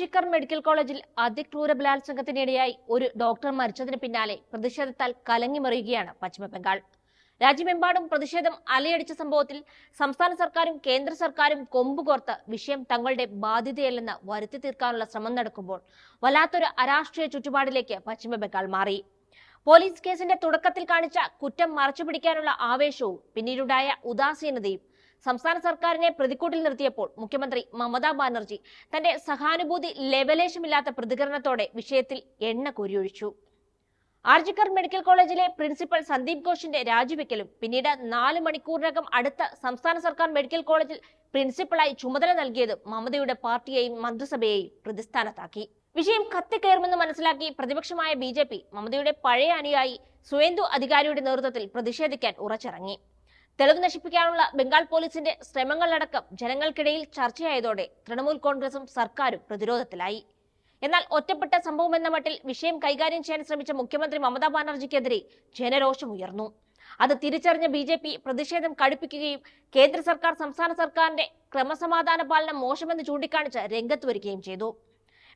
RG Kar medical കോളേജിൽ അതിക്രൂര ബലാത്സംഗത്തിനിടയായി ഒരു doctor മരിച്ചതിന് പിന്നാലെ പ്രതിഷേധത്താൽ കലങ്ങിമറിയുകയാണ് പശ്ചിമബംഗാൾ. രാജ്യമെമ്പാടും പ്രതിഷേധം അലയടിച്ച സംഭവത്തിൽ സംസ്ഥാന സർക്കാരും കേന്ദ്ര സർക്കാരും കൊമ്പുകോർത്ത് വിഷയം തങ്ങളുടെ ബാധ്യതയല്ലെന്ന് വരുത്തി തീർക്കാനുള്ള ശ്രമം നടക്കുമ്പോൾ വല്ലാത്തൊരു അരാഷ്ട്രീയ ചുറ്റുപാടിലേക്ക് പശ്ചിമബംഗാൾ മാറി. പോലീസ് കേസിന്റെ തുടക്കത്തിൽ കാണിച്ച കുറ്റം മറച്ചുപിടിക്കാനുള്ള ആവേശവും പിന്നീടുണ്ടായ ഉദാസീനതയും സംസ്ഥാന സർക്കാരിനെ പ്രതിക്കൂട്ടിൽ നിർത്തിയപ്പോൾ മുഖ്യമന്ത്രി മമതാ ബാനർജി തന്റെ സഹാനുഭൂതി ലെവലേശമില്ലാത്ത പ്രതികരണത്തോടെ വിഷയത്തിൽ എണ്ണ കോരിയൊഴിച്ചു. ആർജിക്കർ മെഡിക്കൽ കോളേജിലെ പ്രിൻസിപ്പൽ സന്ദീപ് ഘോഷിന്റെ രാജിവെക്കലും പിന്നീട് 4 മണിക്കൂറിനകം അടുത്ത സംസ്ഥാന സർക്കാർ മെഡിക്കൽ കോളേജിൽ പ്രിൻസിപ്പളായി ചുമതല നൽകിയതും മമതയുടെ പാർട്ടിയെയും മന്ത്രിസഭയെയും പ്രതിസ്ഥാനത്താക്കി. വിഷയം കത്തിക്കയറുമെന്ന് മനസ്സിലാക്കി പ്രതിപക്ഷമായ BJP മമതയുടെ പഴയ അനുയായി സുവേന്ദു അധികാരിയുടെ നേതൃത്വത്തിൽ പ്രതിഷേധിക്കാൻ ഉറച്ചിറങ്ങി. തെളിവ് നശിപ്പിക്കാനുള്ള ബംഗാൾ പോലീസിന്റെ ശ്രമങ്ങളടക്കം ജനങ്ങൾക്കിടയിൽ ചർച്ചയായതോടെ തൃണമൂൽ കോൺഗ്രസും സർക്കാരും പ്രതിരോധത്തിലായി. എന്നാൽ ഒറ്റപ്പെട്ട സംഭവമെന്ന മട്ടിൽ വിഷയം കൈകാര്യം ചെയ്യാൻ ശ്രമിച്ച മുഖ്യമന്ത്രി മമതാ ബാനർജിക്കെതിരെ ജനരോഷമുയർന്നു. അത് തിരിച്ചറിഞ്ഞ BJP പ്രതിഷേധം കടുപ്പിക്കുകയും കേന്ദ്ര സർക്കാർ സംസ്ഥാന സർക്കാരിന്റെ ക്രമസമാധാന പാലനം മോശമെന്ന് ചൂണ്ടിക്കാണിച്ച് രംഗത്ത് വരികയും ചെയ്തു.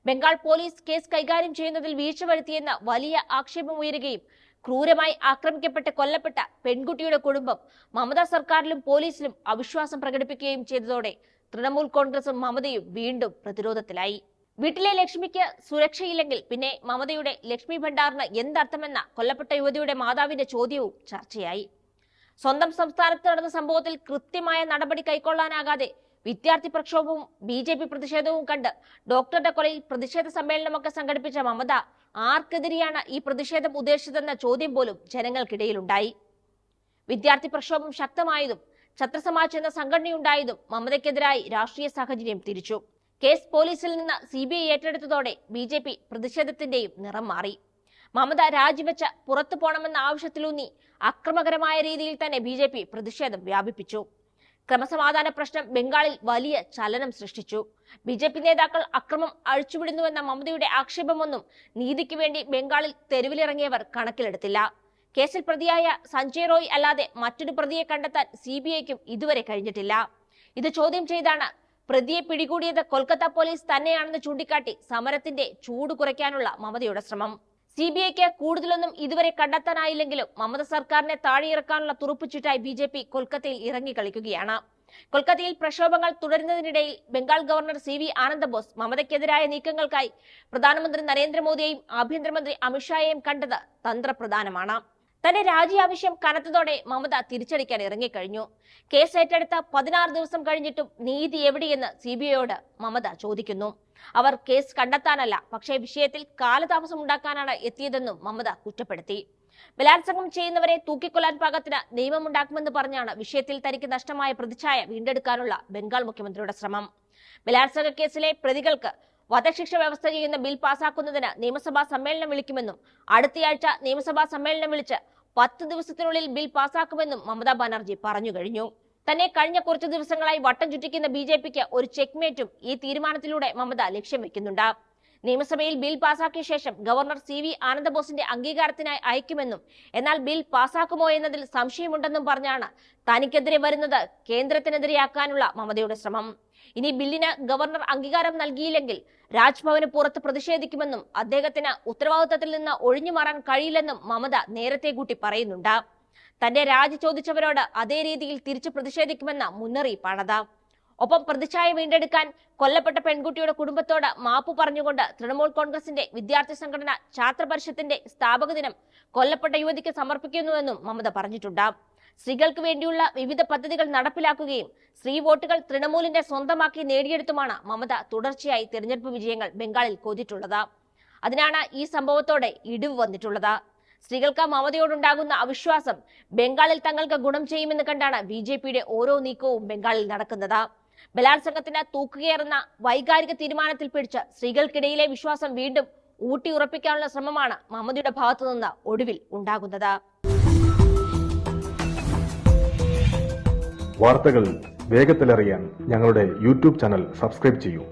ബംഗാൾ പോലീസ് കേസ് കൈകാര്യം ചെയ്യുന്നതിൽ വീഴ്ച വരുത്തിയെന്ന വലിയ ആക്ഷേപം ഉയരുകയും ക്രൂരമായി ആക്രമിക്കപ്പെട്ട് കൊല്ലപ്പെട്ട പെൺകുട്ടിയുടെ കുടുംബം മമതാ സർക്കാരിലും പോലീസിലും അവിശ്വാസം പ്രകടിപ്പിക്കുകയും ചെയ്തതോടെ തൃണമൂൽ കോൺഗ്രസും മമതയും വീണ്ടും പ്രതിരോധത്തിലായി. വീട്ടിലെ ലക്ഷ്മിക്ക് സുരക്ഷയില്ലെങ്കിൽ പിന്നെ മമതയുടെ ലക്ഷ്മി ഭണ്ഡാറിന് എന്തർത്ഥമെന്ന കൊല്ലപ്പെട്ട യുവതിയുടെ മാതാവിന്റെ ചോദ്യവും ചർച്ചയായി. സ്വന്തം സംസ്ഥാനത്ത് നടന്ന സംഭവത്തിൽ കൃത്യമായ നടപടി കൈക്കൊള്ളാനാകാതെ വിദ്യാർത്ഥി പ്രക്ഷോഭവും BJP പ്രതിഷേധവും കണ്ട് ഡോക്ടറുടെ കൊലയിൽ പ്രതിഷേധ സമ്മേളനമൊക്കെ സംഘടിപ്പിച്ച മമത ആർക്കെതിരെയാണ് ഈ പ്രതിഷേധം ഉദ്ദേശിച്ചതെന്ന ചോദ്യം പോലും ജനങ്ങൾക്കിടയിലുണ്ടായി. വിദ്യാർത്ഥി പ്രക്ഷോഭം ശക്തമായതും ഛത്രസമാജ് എന്ന സംഘടനയുണ്ടായതും മമതയ്ക്കെതിരായി രാഷ്ട്രീയ സാഹചര്യം തിരിച്ചു. കേസ് പോലീസിൽ നിന്ന് CBI ഏറ്റെടുത്തതോടെ BJP പ്രതിഷേധത്തിന്റെയും നിറം മാറി. മമത രാജിവെച്ച് പുറത്തു പോണമെന്ന ആവശ്യത്തിലൂന്നി അക്രമകരമായ രീതിയിൽ തന്നെ BJP പ്രതിഷേധം വ്യാപിപ്പിച്ചു. ക്രമസമാധാന പ്രശ്നം ബംഗാളിൽ വലിയ ചലനം സൃഷ്ടിച്ചു. BJP നേതാക്കൾ അക്രമം അഴിച്ചുവിടുന്നുവെന്ന മമതയുടെ ആക്ഷേപമൊന്നും നീതിക്ക് വേണ്ടി ബംഗാളിൽ തെരുവിലിറങ്ങിയവർ കണക്കിലെടുത്തില്ല. കേസിൽ പ്രതിയായ സഞ്ജയ് റോയ് അല്ലാതെ മറ്റൊരു പ്രതിയെ കണ്ടെത്താൻ CBIക്കും ഇതുവരെ കഴിഞ്ഞിട്ടില്ല. ഇത് ചോദ്യം ചെയ്താണ് പ്രതിയെ പിടികൂടിയത് കൊൽക്കത്ത പോലീസ് തന്നെയാണെന്ന് ചൂണ്ടിക്കാട്ടി സമരത്തിന്റെ ചൂട് കുറയ്ക്കാനുള്ള മമതയുടെ ശ്രമം. CBIക്ക് കൂടുതലൊന്നും ഇതുവരെ കണ്ടെത്താനായില്ലെങ്കിലും മമത സർക്കാരിനെ താഴെയിറക്കാനുള്ള തുറുപ്പുചീട്ടായി BJP കൊൽക്കത്തയിൽ ഇറങ്ങി കളിക്കുകയാണ്. കൊൽക്കത്തയിൽ പ്രക്ഷോഭങ്ങൾ തുടരുന്നതിനിടയിൽ ബംഗാൾ ഗവർണർ CV ആനന്ദ ബോസ് മമതയ്ക്കെതിരായ നീക്കങ്ങൾക്കായി പ്രധാനമന്ത്രി നരേന്ദ്രമോദിയെയും ആഭ്യന്തരമന്ത്രി അമിത്ഷായെയും കണ്ടത് തന്ത്രപ്രധാനമാണ്. തന്റെ രാജി ആവശ്യം കനത്തതോടെ മമത തിരിച്ചടിക്കാൻ ഇറങ്ങിക്കഴിഞ്ഞു. കേസ് ഏറ്റെടുത്ത 16 ദിവസം കഴിഞ്ഞിട്ടും നീതി എവിടെയെന്ന് CBIയോട് മമത ചോദിക്കുന്നു. അവർ കേസ് കണ്ടെത്താനല്ല, പക്ഷേ വിഷയത്തിൽ കാലതാമസം ഉണ്ടാക്കാനാണ് എത്തിയതെന്നും മമത കുറ്റപ്പെടുത്തി. ബലാത്സംഗം ചെയ്യുന്നവരെ തൂക്കിക്കൊല്ലാൻ പാകത്തിന് നിയമമുണ്ടാക്കുമെന്ന് പറഞ്ഞാണ് വിഷയത്തിൽ തനിക്ക് നഷ്ടമായ പ്രതിച്ഛായ വീണ്ടെടുക്കാനുള്ള ബംഗാൾ മുഖ്യമന്ത്രിയുടെ ശ്രമം. ബലാത്സംഗ കേസിലെ പ്രതികൾക്ക് വധശിക്ഷ വ്യവസ്ഥ ചെയ്യുന്ന ബിൽ പാസാക്കുന്നതിന് നിയമസഭാ സമ്മേളനം വിളിക്കുമെന്നും അടുത്തയാഴ്ച നിയമസഭാ സമ്മേളനം വിളിച്ച് 10 ദിവസത്തിനുള്ളിൽ ബിൽ പാസാക്കുമെന്നും മമതാ ബാനർജി പറഞ്ഞു കഴിഞ്ഞു. തന്നെ കഴിഞ്ഞ കുറച്ചു ദിവസങ്ങളായി വട്ടം ചുറ്റിക്കുന്ന BJPക്ക് ഒരു ചെക്ക്മേറ്റും ഈ തീരുമാനത്തിലൂടെ മമത ലക്ഷ്യം വെക്കുന്നുണ്ട്. നിയമസഭയിൽ ബിൽ പാസാക്കിയ ശേഷം ഗവർണർ CV ആനന്ദ ബോസിന്റെ അംഗീകാരത്തിനായി അയക്കുമെന്നും എന്നാൽ ബിൽ പാസാക്കുമോ എന്നതിൽ സംശയമുണ്ടെന്നും പറഞ്ഞാണ് തനിക്കെതിരെ വരുന്നത് കേന്ദ്രത്തിനെതിരെയാക്കാനുള്ള മമതയുടെ ശ്രമം. ഇനി ബില്ലിന് ഗവർണർ അംഗീകാരം നൽകിയില്ലെങ്കിൽ രാജ്ഭവന് പുറത്ത് പ്രതിഷേധിക്കുമെന്നും അദ്ദേഹത്തിന് ഉത്തരവാദിത്തത്തിൽ നിന്ന് ഒഴിഞ്ഞു മാറാൻ കഴിയില്ലെന്നും മമത നേരത്തെ കൂട്ടി പറയുന്നുണ്ട്. തന്റെ രാജി ചോദിച്ചവരോട് അതേ രീതിയിൽ തിരിച്ചു പ്രതിഷേധിക്കുമെന്ന മുന്നറിയിപ്പാണത്. ഒപ്പം പ്രതിച്ഛായ വീണ്ടെടുക്കാൻ കൊല്ലപ്പെട്ട പെൺകുട്ടിയുടെ കുടുംബത്തോട് മാപ്പ് പറഞ്ഞുകൊണ്ട് തൃണമൂൽ കോൺഗ്രസിന്റെ വിദ്യാർത്ഥി സംഘടന ഛാത്ര പരിഷത്തിന്റെ സ്ഥാപക ദിനം കൊല്ലപ്പെട്ട യുവതിക്ക് സമർപ്പിക്കുന്നുവെന്നും മമത പറഞ്ഞിട്ടുണ്ട്. സ്ത്രീകൾക്ക് വേണ്ടിയുള്ള വിവിധ പദ്ധതികൾ നടപ്പിലാക്കുകയും സ്ത്രീ വോട്ടുകൾ തൃണമൂലിന്റെ സ്വന്തമാക്കി നേടിയെടുത്തുമാണ് മമത തുടർച്ചയായി തെരഞ്ഞെടുപ്പ് വിജയങ്ങൾ ബംഗാളിൽ കൊതിട്ടുള്ളത്. അതിനാണ് ഈ സംഭവത്തോടെ ഇടിവ് വന്നിട്ടുള്ളത്. സ്ത്രീകൾക്ക് മമതയോടുണ്ടാകുന്ന അവിശ്വാസം ബംഗാളിൽ തങ്ങൾക്ക് ഗുണം ചെയ്യുമെന്ന് കണ്ടാണ് BJPയുടെ ഓരോ നീക്കവും ബംഗാളിൽ നടക്കുന്നത്. ബലാത്സംഗത്തിന് തൂക്കുകയറുന്ന വൈകാരിക തീരുമാനത്തിൽ പിടിച്ച് സ്ത്രീകൾക്കിടയിലെ വിശ്വാസം വീണ്ടും ഊട്ടിയുറപ്പിക്കാനുള്ള ശ്രമമാണ് മമതയുടെ ഭാഗത്തുനിന്ന് ഒടുവിൽ ഉണ്ടാകുന്നത്. വാർത്തകൾ വേഗത്തിലറിയാൻ ഞങ്ങളുടെ YouTube ചാനൽ സബ്സ്ക്രൈബ് ചെയ്യൂ.